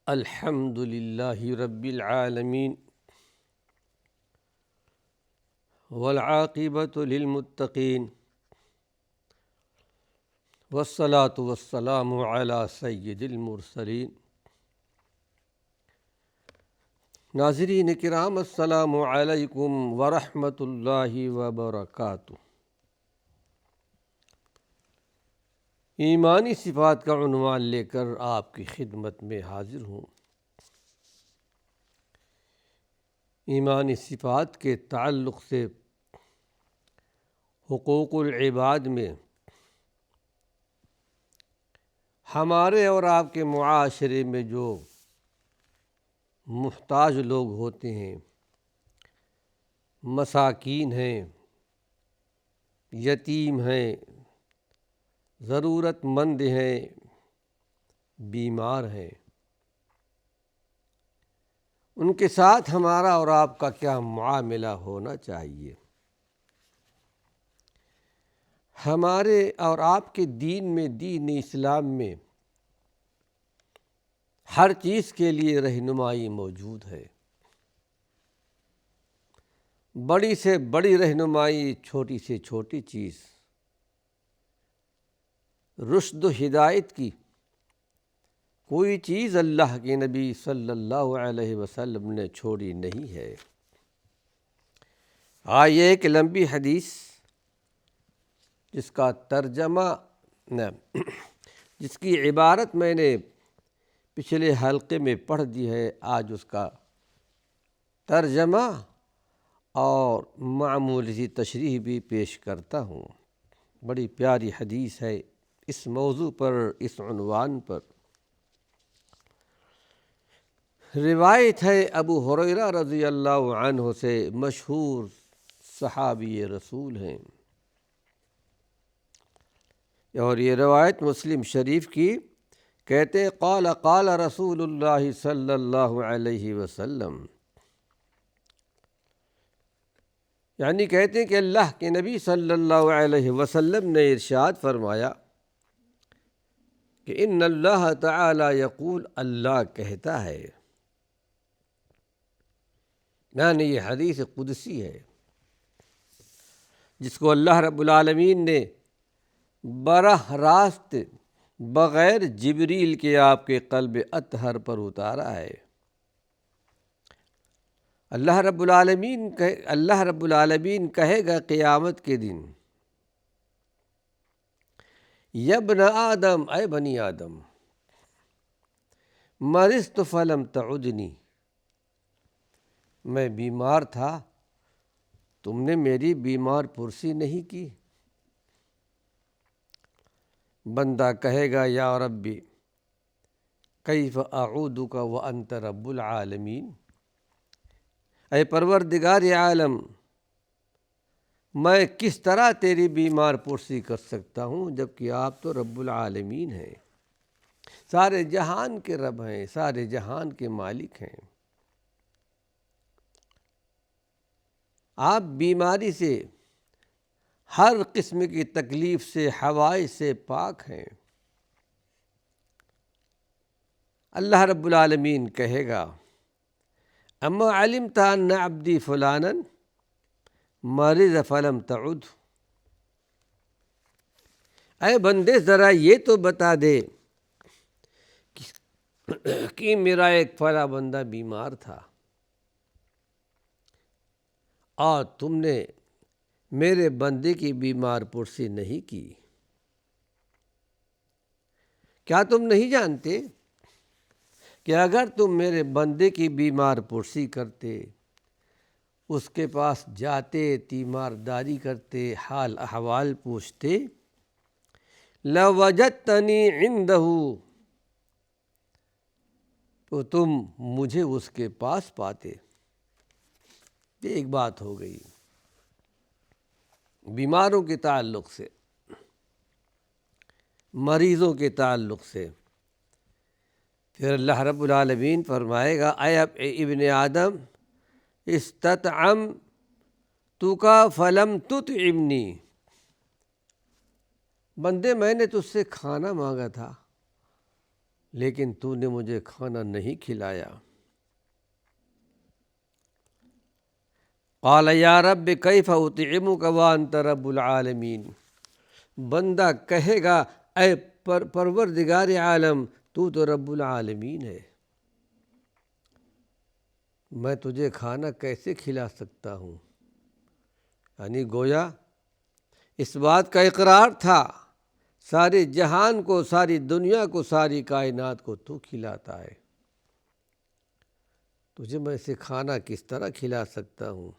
الحمد للہ رب العالمین والعاقبۃ للمتقین والصلاۃ والسلام علی سید المرسلین۔ ناظرین کرام، السلام علیکم ورحمۃ اللہ وبرکاتہ۔ ایمانی صفات کا عنوان لے کر آپ کی خدمت میں حاضر ہوں۔ ایمانی صفات کے تعلق سے حقوق العباد میں ہمارے اور آپ کے معاشرے میں جو محتاج لوگ ہوتے ہیں، مساکین ہیں، یتیم ہیں، ضرورت مند ہیں، بیمار ہیں، ان کے ساتھ ہمارا اور آپ کا کیا معاملہ ہونا چاہیے؟ ہمارے اور آپ کے دین میں، دین اسلام میں ہر چیز کے لیے رہنمائی موجود ہے۔ بڑی سے بڑی رہنمائی، چھوٹی سے چھوٹی چیز، رشد و ہدایت کی کوئی چیز اللہ کے نبی صلی اللہ علیہ وسلم نے چھوڑی نہیں ہے۔ آئیے ایک لمبی حدیث جس کا ترجمہ جس کی عبارت میں نے پچھلے حلقے میں پڑھ دی ہے، آج اس کا ترجمہ اور معمولی سی تشریح بھی پیش کرتا ہوں۔ بڑی پیاری حدیث ہے اس موضوع پر، اس عنوان پر۔ روایت ہے ابو ہریرہ رضی اللہ عنہ سے، مشہور صحابی رسول ہیں، اور یہ روایت مسلم شریف کی۔ کہتے ہیں قال قال رسول اللہ صلی اللہ علیہ وسلم، یعنی کہتے ہیں کہ اللہ کے نبی صلی اللہ علیہ وسلم نے ارشاد فرمایا کہ ان اللہ تعالی یقول، اللہ کہتا ہے، یعنی یہ حدیث قدسی ہے جس کو اللہ رب العالمین نے براہ راست بغیر جبریل کے آپ کے قلب اطہر پر اتارا ہے۔ اللہ رب العالمین کہے گا قیامت کے دن، یا ابن آدم، اے بنی آدم، مرضت فلم تعدنی، میں بیمار تھا، تم نے میری بیمار پرسی نہیں کی۔ بندہ کہے گا یا ربی کیف اعودک وانت رب العالمین، اے پروردگار عالم، میں کس طرح تیری بیمار پرسی کر سکتا ہوں جبکہ آپ تو رب العالمین ہیں، سارے جہان کے رب ہیں، سارے جہان کے مالک ہیں۔ آپ بیماری سے، ہر قسم کی تکلیف سے، حوائج سے پاک ہیں۔ اللہ رب العالمین کہے گا اما علمت ان عبدی فلانا مرض فلم تعد، اے بندے ذرا یہ تو بتا دے کہ میرا ایک فلاں بندہ بیمار تھا اور تم نے میرے بندے کی بیمار پرسی نہیں کی۔ کیا تم نہیں جانتے کہ اگر تم میرے بندے کی بیمار پرسی کرتے، اس کے پاس جاتے، تیمارداری کرتے، حال احوال پوچھتے، لَوَجَدْتَنِي عِنْدَهُ، تو تم مجھے اس کے پاس پاتے۔ یہ ایک بات ہو گئی بیماروں کے تعلق سے، مریضوں کے تعلق سے۔ پھر اللہ رب العالمین فرمائے گا اے ابن آدم استطعمتک فلم تطعمنی، بندے میں نے تجھ سے کھانا مانگا تھا لیکن تو نے مجھے کھانا نہیں کھلایا۔ قال یا رب کیف اطعمک وانت رب العالمین، بندہ کہے گا اے پروردگار عالم تو رب العالمین ہے، میں تجھے کھانا کیسے کھلا سکتا ہوں؟ یعنی گویا اس بات کا اقرار تھا، سارے جہان کو، ساری دنیا کو، ساری کائنات کو تو کھلاتا ہے، تجھے میں اسے کھانا کس طرح کھلا سکتا ہوں؟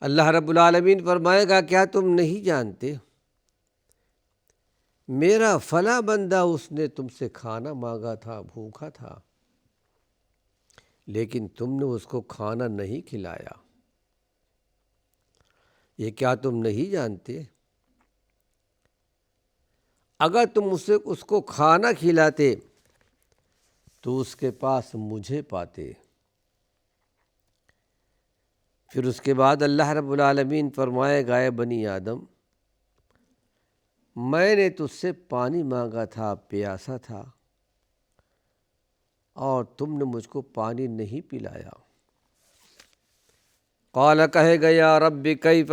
اللہ رب العالمین فرمائے گا کیا تم نہیں جانتے میرا فلاں بندہ اس نے تم سے کھانا مانگا تھا، بھوکا تھا، لیکن تم نے اس کو کھانا نہیں کھلایا؟ یہ کیا تم نہیں جانتے؟ اگر تم اس کو کھانا کھلاتے تو اس کے پاس مجھے پاتے۔ پھر اس کے بعد اللہ رب العالمین فرمائے گا اے بنی آدم، میں نے تجھ سے پانی مانگا تھا، پیاسا تھا، اور تم نے مجھ کو پانی نہیں پلایا۔ قال کہے گا یا رب کیف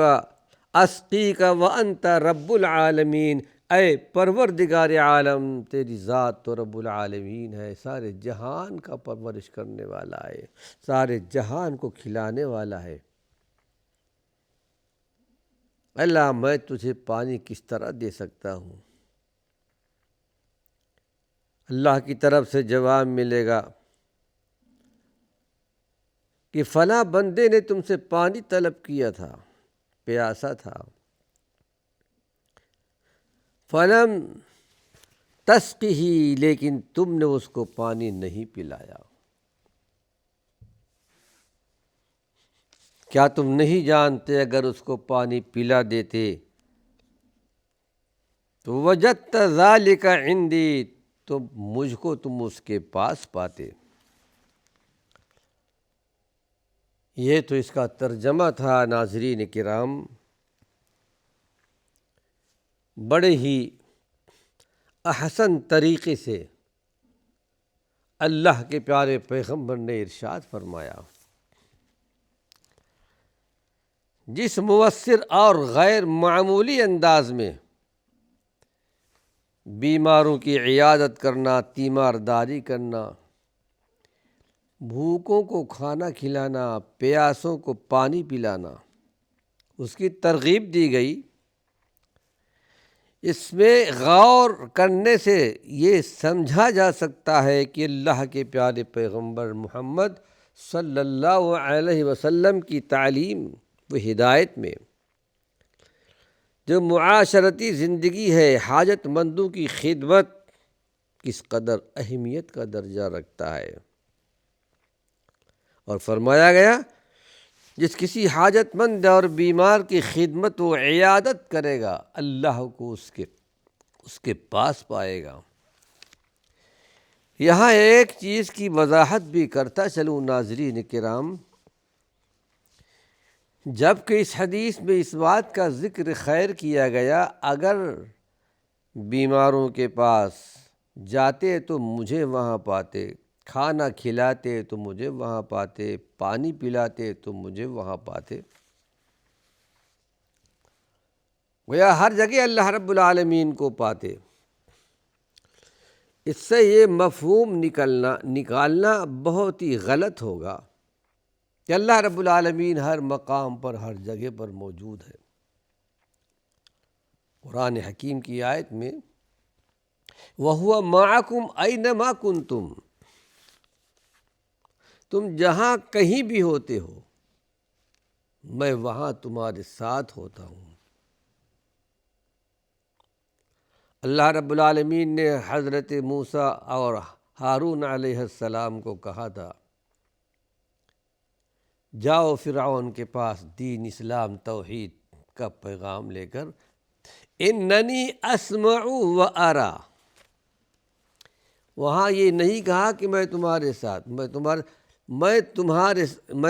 اسقیک وانت رب العالمین، اے پروردگار عالم تیری ذات تو رب العالمین ہے، سارے جہان کا پرورش کرنے والا ہے، سارے جہان کو کھلانے والا ہے، اللہ میں تجھے پانی کس طرح دے سکتا ہوں؟ اللہ کی طرف سے جواب ملے گا کہ فلاں بندے نے تم سے پانی طلب کیا تھا، پیاسا تھا، فلم تسقہ، لیکن تم نے اس کو پانی نہیں پلایا۔ کیا تم نہیں جانتے اگر اس کو پانی پلا دیتے تو وجدت ذالک عندی، تو مجھ کو تم اس کے پاس پاتے۔ یہ تو اس کا ترجمہ تھا ناظرین کرام۔ بڑے ہی احسن طریقے سے اللہ کے پیارے پیغمبر نے ارشاد فرمایا، جس مؤثر اور غیر معمولی انداز میں بیماروں کی عیادت کرنا، تیمارداری کرنا، بھوکوں کو کھانا کھلانا، پیاسوں کو پانی پلانا، اس کی ترغیب دی گئی، اس میں غور کرنے سے یہ سمجھا جا سکتا ہے کہ اللہ کے پیارے پیغمبر محمد صلی اللہ علیہ وسلم کی تعلیم و ہدایت میں جو معاشرتی زندگی ہے، حاجت مندوں کی خدمت کس قدر اہمیت کا درجہ رکھتا ہے۔ اور فرمایا گیا جس کسی حاجت مند اور بیمار کی خدمت و عیادت کرے گا اللہ کو اس کے پاس پائے گا۔ یہاں ایک چیز کی وضاحت بھی کرتا چلوں ناظرین کرام، جبکہ اس حدیث میں اس بات کا ذکر خیر کیا گیا اگر بیماروں کے پاس جاتے تو مجھے وہاں پاتے، کھانا کھلاتے تو مجھے وہاں پاتے، پانی پلاتے تو مجھے وہاں پاتے، گویا ہر جگہ اللہ رب العالمین کو پاتے۔ اس سے یہ مفہوم نکالنا بہت ہی غلط ہوگا کہ اللہ رب العالمین ہر مقام پر، ہر جگہ پر موجود ہے۔ قرآن حکیم کی آیت میں وَهُوَ مَعَكُمْ أَيْنَمَا كُنْتُمْ، تم جہاں کہیں بھی ہوتے ہو میں وہاں تمہارے ساتھ ہوتا ہوں۔ اللہ رب العالمین نے حضرت موسیٰ اور ہارون علیہ السلام کو کہا تھا جاؤ فرعون کے پاس دین اسلام توحید کا پیغام لے کر، اننی اسمع و ارا، وہاں یہ نہیں کہا کہ میں تمہارے ساتھ، میں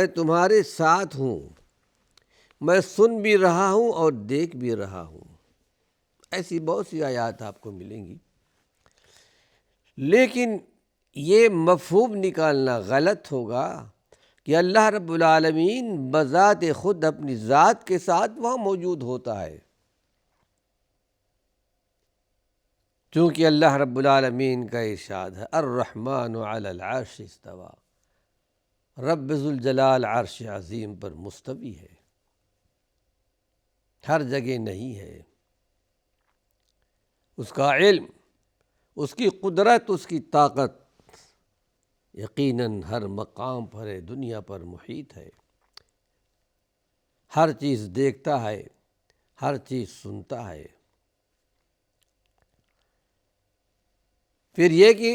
تمہارے ساتھ ہوں، میں سن بھی رہا ہوں اور دیکھ بھی رہا ہوں۔ ایسی بہت سی آیات آپ کو ملیں گی، لیکن یہ مفہوم نکالنا غلط ہوگا کہ اللہ رب العالمین بذات خود اپنی ذات کے ساتھ وہاں موجود ہوتا ہے، چونکہ اللہ رب العالمین کا ارشاد ہے الرحمن علی العرش استویٰ، رب ذوالجلال عرش عظیم پر مستوی ہے، ہر جگہ نہیں ہے۔ اس کا علم، اس کی قدرت، اس کی طاقت یقیناً ہر مقام پر ہے، دنیا پر محیط ہے، ہر چیز دیکھتا ہے، ہر چیز سنتا ہے۔ پھر یہ کہ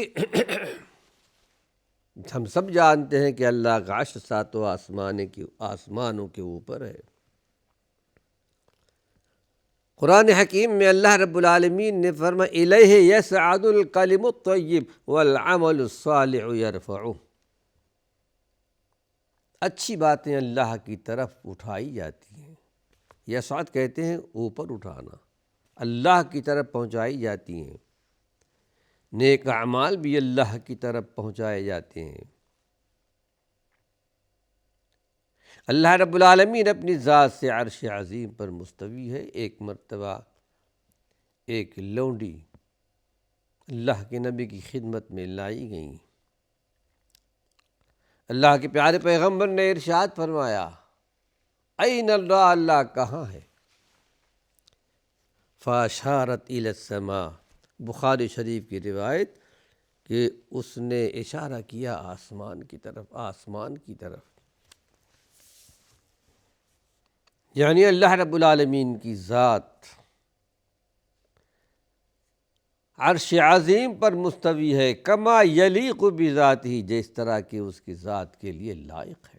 ہم سب جانتے ہیں کہ اللہ کا عرش ساتوں آسمانوں کے اوپر ہے۔ قرآن حکیم میں اللہ رب العالمین نے فرمایا الیہ یصعد الکلم الطیب والعمل الصالح یرفعہ، اچھی باتیں اللہ کی طرف اٹھائی جاتی ہیں، یصعد کہتے ہیں اوپر اٹھانا، اللہ کی طرف پہنچائی جاتی ہیں، نیک اعمال بھی اللہ کی طرف پہنچائے جاتے ہیں۔ اللہ رب العالمین اپنی ذات سے عرش عظیم پر مستوی ہے۔ ایک مرتبہ ایک لونڈی اللہ کے نبی کی خدمت میں لائی گئیں، اللہ کے پیارے پیغمبر نے ارشاد فرمایا این اللہ، اللہ کہاں ہے؟ فاشارت الی السماء، بخاری شریف کی روایت کہ اس نے اشارہ کیا آسمان کی طرف، آسمان کی طرف، یعنی اللہ رب العالمین کی ذات عرش عظیم پر مستوی ہے، کما یلیق بذاتہ، جس طرح کہ اس کی ذات کے لیے لائق ہے۔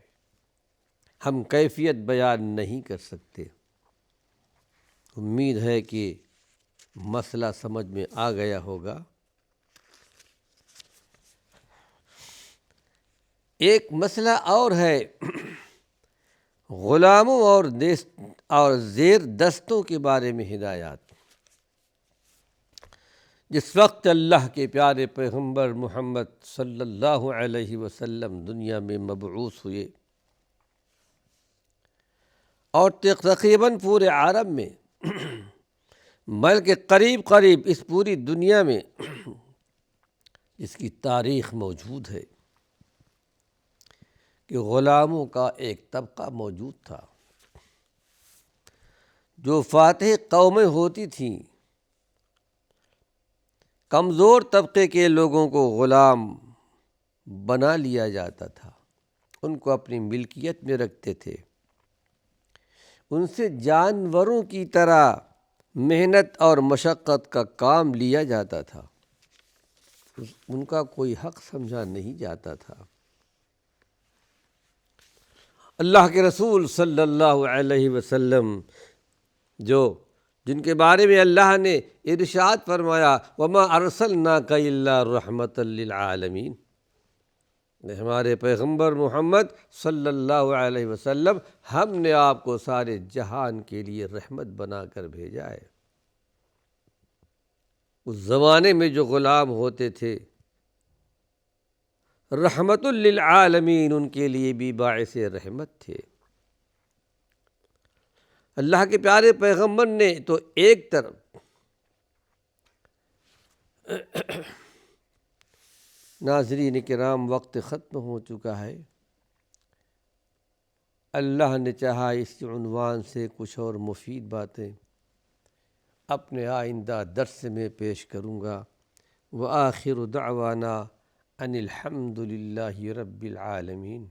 ہم کیفیت بیان نہیں کر سکتے۔ امید ہے کہ مسئلہ سمجھ میں آ گیا ہوگا۔ ایک مسئلہ اور ہے، غلاموں اور زیر دستوں کے بارے میں ہدایات۔ جس وقت اللہ کے پیارے پیغمبر محمد صلی اللہ علیہ وسلم دنیا میں مبعوث ہوئے اور تقریباً پورے عرب میں بلکہ قریب اس پوری دنیا میں اس کی تاریخ موجود ہے کہ غلاموں کا ایک طبقہ موجود تھا، جو فاتح قومیں ہوتی تھیں، کمزور طبقے کے لوگوں کو غلام بنا لیا جاتا تھا، ان کو اپنی ملکیت میں رکھتے تھے، ان سے جانوروں کی طرح محنت اور مشقت کا کام لیا جاتا تھا، ان کا کوئی حق سمجھا نہیں جاتا تھا۔ اللہ کے رسول صلی اللہ علیہ وسلم جن کے بارے میں اللہ نے ارشاد فرمایا وَمَا أَرْسَلْنَاكَ إِلَّا رَحْمَةً لِلْعَالَمِينَ، ہمارے پیغمبر محمد صلی اللہ علیہ وسلم، ہم نے آپ کو سارے جہان کے لیے رحمت بنا کر بھیجا ہے۔ اس زمانے میں جو غلام ہوتے تھے رحمت للعالمین، ان کے لیے بھی باعث رحمت تھے۔ اللہ کے پیارے پیغمبر نے تو ایک طرف ناظرین کرام وقت ختم ہو چکا ہے، اللہ نے چاہا اس عنوان سے کچھ اور مفید باتیں اپنے آئندہ درس میں پیش کروں گا۔ وآخر دعوانا ان الحمد للہ رب العالمین۔